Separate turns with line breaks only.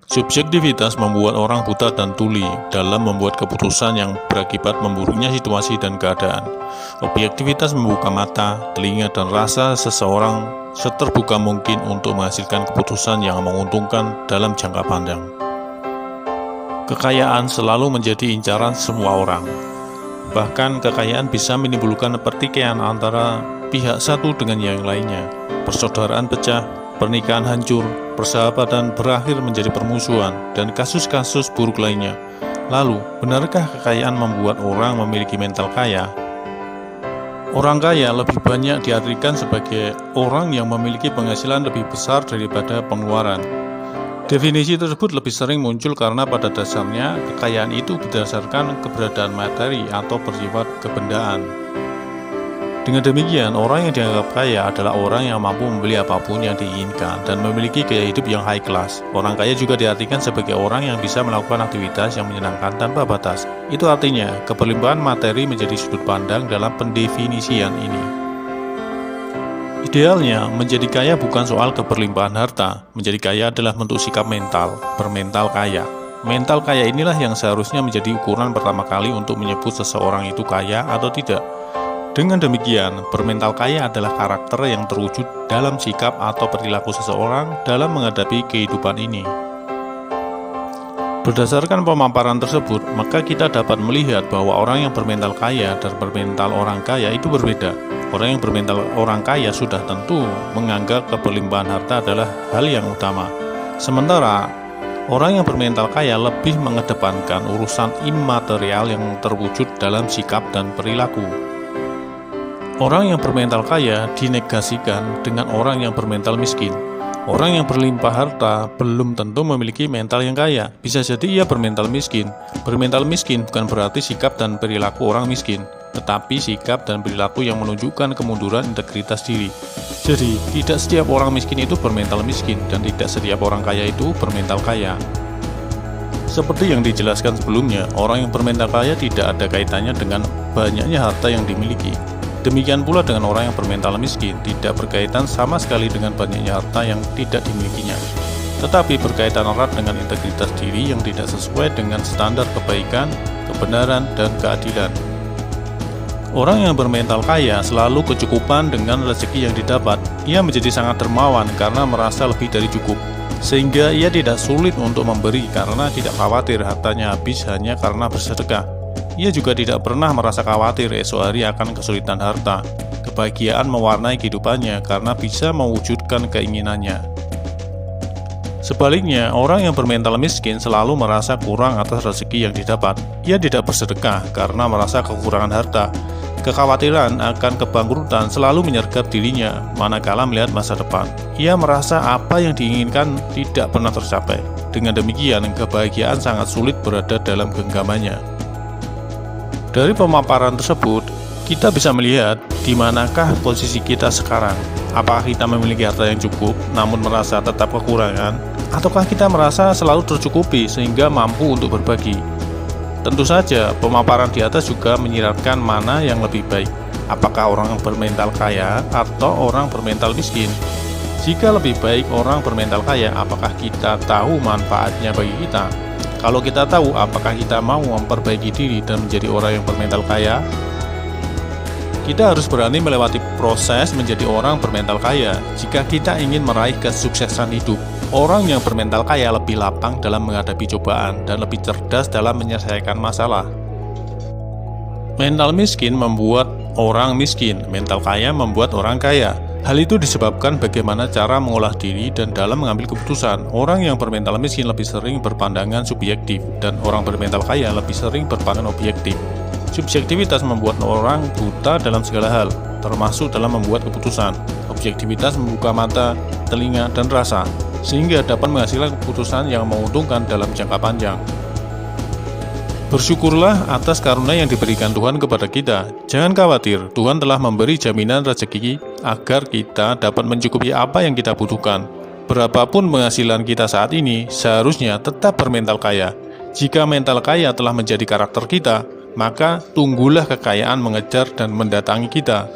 Subjektivitas membuat orang buta dan tuli dalam membuat keputusan yang berakibat memburuknya situasi dan keadaan. Objektivitas membuka mata, telinga, dan rasa seseorang seterbuka mungkin untuk menghasilkan keputusan yang menguntungkan dalam jangka panjang. Kekayaan selalu menjadi incaran semua orang. Bahkan kekayaan bisa menimbulkan pertikaian antara pihak satu dengan yang lainnya. Persaudaraan pecah, pernikahan hancur, persahabatan berakhir menjadi permusuhan, dan kasus-kasus buruk lainnya. Lalu, benarkah kekayaan membuat orang memiliki mental kaya? Orang kaya lebih banyak diartikan sebagai orang yang memiliki penghasilan lebih besar daripada pengeluaran. Definisi tersebut lebih sering muncul karena pada dasarnya kekayaan itu berdasarkan keberadaan materi atau bersifat kebendaan. Dengan demikian, orang yang dianggap kaya adalah orang yang mampu membeli apapun yang diinginkan dan memiliki gaya hidup yang high class. Orang kaya juga diartikan sebagai orang yang bisa melakukan aktivitas yang menyenangkan tanpa batas. Itu artinya, keberlimpahan materi menjadi sudut pandang dalam pendefinisian ini. Idealnya, menjadi kaya bukan soal keberlimpahan harta. Menjadi kaya adalah bentuk sikap mental, bermental kaya. Mental kaya inilah yang seharusnya menjadi ukuran pertama kali untuk menyebut seseorang itu kaya atau tidak. Dengan demikian, bermental kaya adalah karakter yang terwujud dalam sikap atau perilaku seseorang dalam menghadapi kehidupan ini. Berdasarkan pemaparan tersebut, maka kita dapat melihat bahwa orang yang bermental kaya dan bermental orang kaya itu berbeda. Orang yang bermental orang kaya sudah tentu menganggap keberlimpahan harta adalah hal yang utama. Sementara, orang yang bermental kaya lebih mengedepankan urusan imaterial yang terwujud dalam sikap dan perilaku. Orang yang bermental kaya dinegasikan dengan orang yang bermental miskin. Orang yang berlimpah harta belum tentu memiliki mental yang kaya. Bisa jadi ia bermental miskin. Bermental miskin bukan berarti sikap dan perilaku orang miskin, tetapi sikap dan perilaku yang menunjukkan kemunduran integritas diri. Jadi, tidak setiap orang miskin itu bermental miskin, dan tidak setiap orang kaya itu bermental kaya. Seperti yang dijelaskan sebelumnya, orang yang bermental kaya tidak ada kaitannya dengan banyaknya harta yang dimiliki. Demikian pula dengan orang yang bermental miskin, tidak berkaitan sama sekali dengan banyaknya harta yang tidak dimilikinya, tetapi berkaitan erat dengan integritas diri yang tidak sesuai dengan standar kebaikan, kebenaran, dan keadilan. Orang yang bermental kaya selalu kecukupan dengan rezeki yang didapat. Ia menjadi sangat dermawan karena merasa lebih dari cukup, sehingga ia tidak sulit untuk memberi karena tidak khawatir hartanya habis hanya karena bersedekah. Ia juga tidak pernah merasa khawatir esok hari akan kesulitan harta. Kebahagiaan mewarnai kehidupannya karena bisa mewujudkan keinginannya. Sebaliknya, orang yang bermental miskin selalu merasa kurang atas rezeki yang didapat. Ia tidak bersedekah karena merasa kekurangan harta. Kekhawatiran akan kebangkrutan selalu menyergap dirinya manakala melihat masa depan. Ia merasa apa yang diinginkan tidak pernah tercapai. Dengan demikian, kebahagiaan sangat sulit berada dalam genggamannya. Dari pemaparan tersebut, kita bisa melihat di manakah posisi kita sekarang. Apakah kita memiliki harta yang cukup namun merasa tetap kekurangan, ataukah kita merasa selalu tercukupi sehingga mampu untuk berbagi? Tentu saja, pemaparan di atas juga menyiratkan mana yang lebih baik, apakah orang bermental kaya atau orang bermental miskin. Jika lebih baik orang bermental kaya, apakah kita tahu manfaatnya bagi kita? Kalau kita tahu, apakah kita mau memperbaiki diri dan menjadi orang yang bermental kaya? Kita harus berani melewati proses menjadi orang bermental kaya jika kita ingin meraih kesuksesan hidup. Orang yang bermental kaya lebih lapang dalam menghadapi cobaan dan lebih cerdas dalam menyelesaikan masalah. Mental miskin membuat orang miskin, mental kaya membuat orang kaya. Hal itu disebabkan bagaimana cara mengolah diri dan dalam mengambil keputusan. Orang yang bermental miskin lebih sering berpandangan subjektif, dan orang bermental kaya lebih sering berpandangan objektif. Subjektivitas membuat orang buta dalam segala hal, termasuk dalam membuat keputusan. Objektivitas membuka mata, telinga, dan rasa, sehingga dapat menghasilkan keputusan yang menguntungkan dalam jangka panjang. Bersyukurlah atas karunia yang diberikan Tuhan kepada kita. Jangan khawatir, Tuhan telah memberi jaminan rezeki agar kita dapat mencukupi apa yang kita butuhkan. Berapapun penghasilan kita saat ini, seharusnya tetap bermental kaya. Jika mental kaya telah menjadi karakter kita, maka tunggulah kekayaan mengejar dan mendatangi kita.